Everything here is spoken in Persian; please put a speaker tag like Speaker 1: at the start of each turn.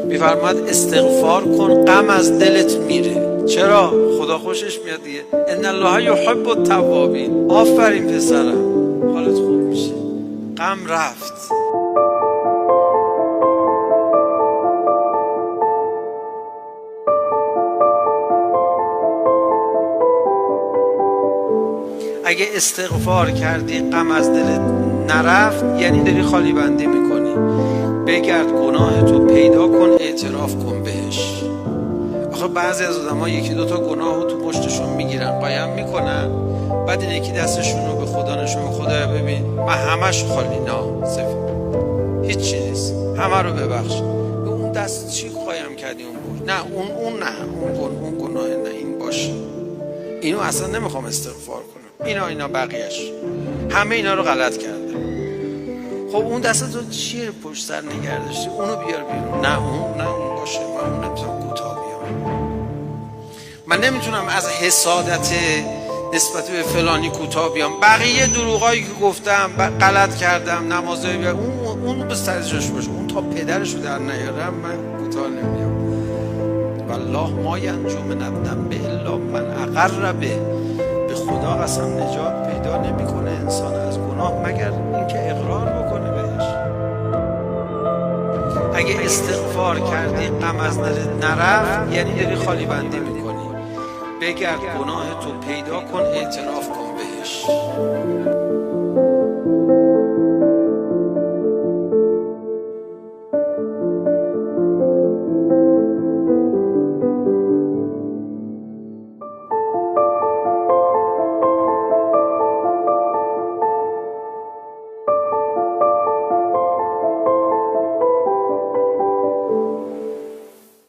Speaker 1: میفرماد استغفار کن غم از دلت میره. چرا؟ خدا خوشش میاد دیگه. ان الله یحب التوابین. آفرین پسرم، حالت خوب میشه، غم رفت. اگه استغفار کردی غم از دلت نرفت، یعنی داری خالی بندی میکنی. بگرد گناهتو پیدا کن، اعتراف کن بهش. آخه بعضی از آدم ها یکی دوتا گناهو تو پشتشون میگیرن، قایم میکنن، بعد این یکی دستشون رو به خدا نشون میده، خدایا ببین من همش خالی، نه سفید، هیچ چی نیست، همه رو ببخش. به اون دست چی قایم کردی؟ اون بود نه، اون گناه نه، این باشه. اینو اصلا نمیخوام استغفار کنم، اینا بقیهش همه اینا رو غلط کردم. خب اون دست تو چیه پشت سر نگه داشتی؟ اونو بیار بیرون. نه اون باشه، من اون نمیتونم کوتاه بیام. من نمیتونم از حسادت نسبت به فلانی کوتاه بیام. بقیه دروغایی که گفتم، غلط کردم، نمازه بیام، اون به سر جاش باشه. اون تا پدرشو در نیارم من کوتاه نمیام. والله ما ینجو من الذنب الا من اقر به خدا قسم نجات پیدا نمیکنه انسان از گناه مگر اینکه اقرار بکنه بهش. اگه استغفار کردی غم از دلت نرفت، یعنی داری خالی بندی میکنی. بگرد گناه تو پیدا کن، اعتراف کن بهش.